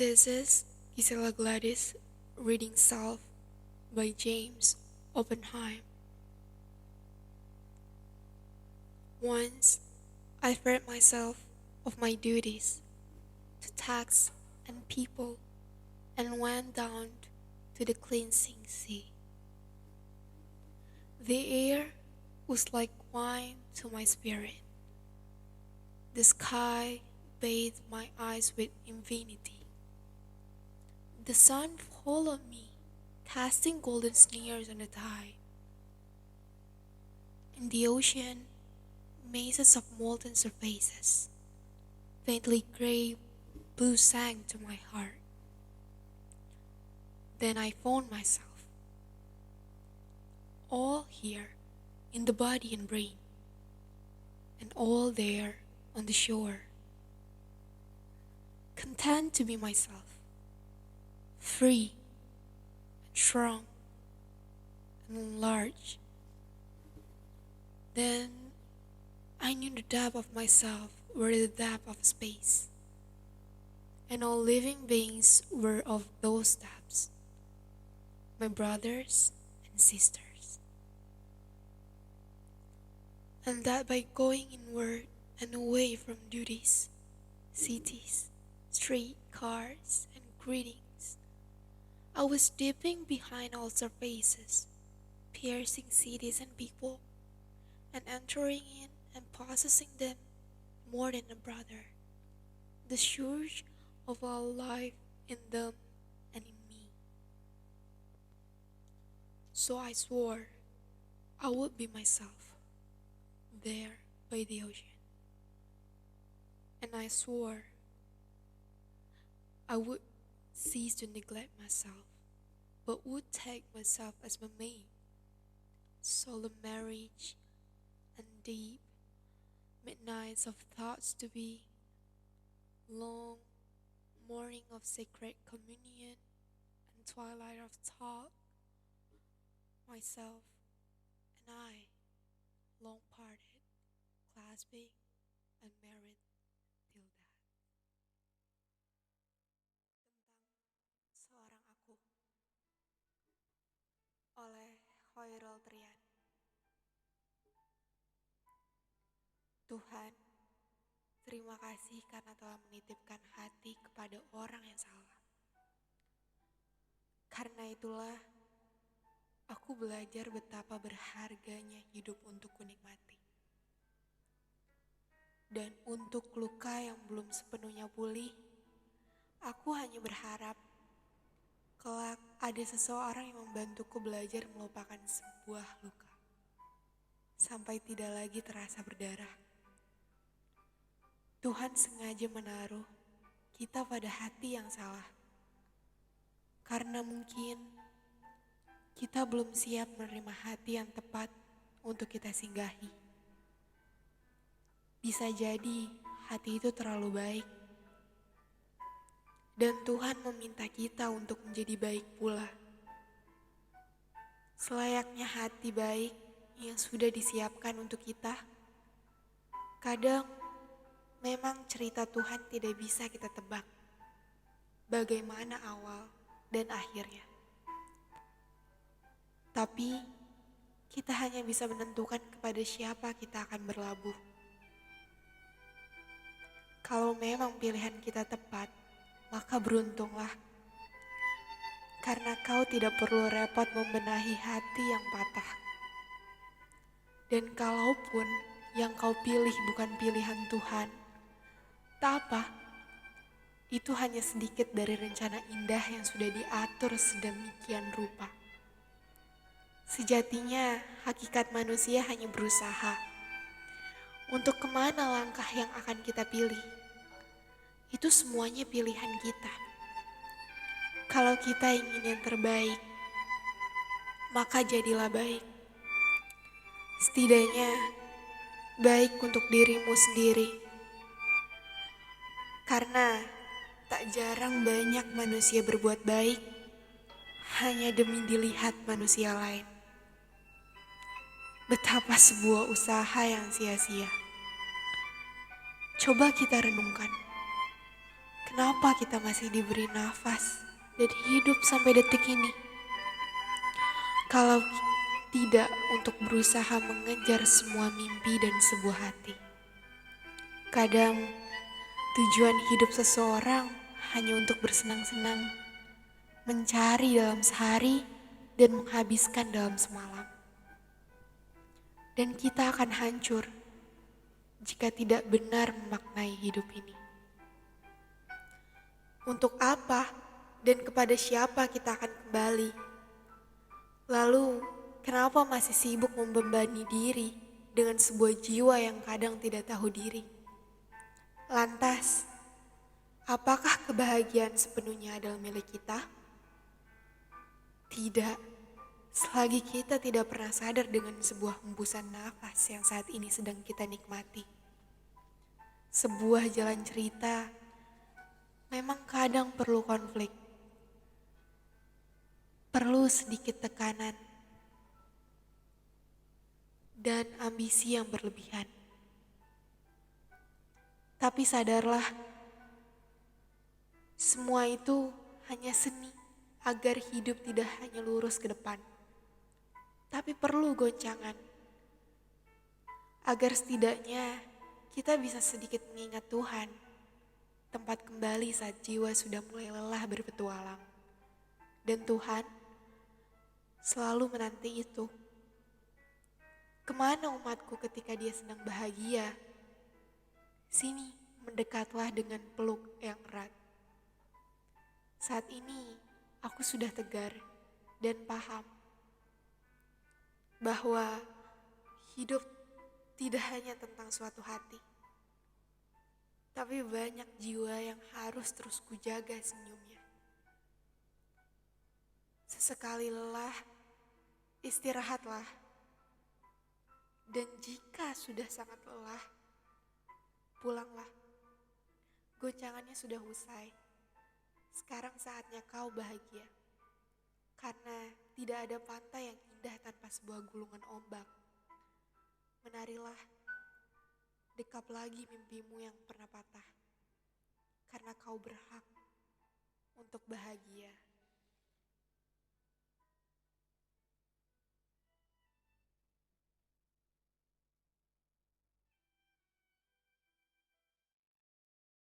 This is Gisela Gladys reading Self by James Oppenheim. Once I freed myself of my duties to tax and people and went down to the cleansing sea. The air was like wine to my spirit. The sky bathed my eyes with infinity. The sun followed me, casting golden sneers on the tide. In the ocean, mazes of molten surfaces, faintly gray blue sang to my heart. Then I found myself, all here in the body and brain, and all there on the shore, content to be myself, free and strong and large. Then I knew the depth of myself were the depth of space, and all living beings were of those depths, my brothers and sisters. And that by going inward and away from duties, cities, street cars, and greetings, I was dipping behind all surfaces, piercing cities and people, and entering in and possessing them more than a brother, the surge of all life in them and in me. So I swore I would be myself, there by the ocean. And I swore I would cease to neglect myself, but would take myself as my maid, solemn marriage and deep midnights of thoughts to be, long morning of sacred communion and twilight of thought, myself and I, long parted, clasping and married till death. Tentang Seorang Aku oleh Khairul Trian. Tuhan, terima kasih karena telah menitipkan hati kepada orang yang salah. Karena itulah, aku belajar betapa berharganya hidup untuk kunikmati. Dan untuk luka yang belum sepenuhnya pulih, aku hanya berharap kelak ada seseorang yang membantuku belajar melupakan sebuah luka, sampai tidak lagi terasa berdarah. Tuhan sengaja menaruh kita pada hati yang salah. Karena mungkin kita belum siap menerima hati yang tepat untuk kita singgahi. Bisa jadi hati itu terlalu baik. Dan Tuhan meminta kita untuk menjadi baik pula. Selayaknya hati baik yang sudah disiapkan untuk kita. Kadang memang cerita Tuhan tidak bisa kita tebak. Bagaimana awal dan akhirnya. Tapi kita hanya bisa menentukan kepada siapa kita akan berlabuh. Kalau memang pilihan kita tepat, maka beruntunglah. Karena kau tidak perlu repot membenahi hati yang patah. Dan kalaupun yang kau pilih bukan pilihan Tuhan, tak apa. Itu hanya sedikit dari rencana indah yang sudah diatur sedemikian rupa. Sejatinya, hakikat manusia hanya berusaha. Untuk kemana langkah yang akan kita pilih? Itu semuanya pilihan kita. Kalau kita ingin yang terbaik, maka jadilah baik. Setidaknya, baik untuk dirimu sendiri. Karena tak jarang banyak manusia berbuat baik hanya demi dilihat manusia lain. Betapa sebuah usaha yang sia-sia. Coba kita renungkan. Kenapa kita masih diberi nafas dan hidup sampai detik ini? Kalau tidak untuk berusaha mengejar semua mimpi dan sebuah hati. Kadang tujuan hidup seseorang hanya untuk bersenang-senang, mencari dalam sehari dan menghabiskan dalam semalam. Dan kita akan hancur jika tidak benar memaknai hidup ini. Untuk apa dan kepada siapa kita akan kembali? Lalu, kenapa masih sibuk membebani diri dengan sebuah jiwa yang kadang tidak tahu diri? Lantas, apakah kebahagiaan sepenuhnya adalah milik kita? Tidak, selagi kita tidak pernah sadar dengan sebuah hembusan nafas yang saat ini sedang kita nikmati. Sebuah jalan cerita memang kadang perlu konflik, perlu sedikit tekanan, dan ambisi yang berlebihan. Tapi sadarlah, semua itu hanya seni agar hidup tidak hanya lurus ke depan, tapi perlu goncangan, agar setidaknya kita bisa sedikit mengingat Tuhan, tempat kembali saat jiwa sudah mulai lelah berpetualang. Dan Tuhan selalu menanti itu. Kemana umatku ketika dia sedang bahagia? Sini, mendekatlah dengan peluk yang erat. Saat ini, aku sudah tegar dan paham bahwa hidup tidak hanya tentang suatu hati, tapi banyak jiwa yang harus terus kujaga senyumnya. Sesekali lelah, istirahatlah. Dan jika sudah sangat lelah, pulanglah. Goncangannya sudah usai. Sekarang saatnya kau bahagia. Karena tidak ada pantai yang indah tanpa sebuah gulungan ombak. Menarilah. Dekap lagi mimpimu yang pernah patah. Karena kau berhak untuk bahagia.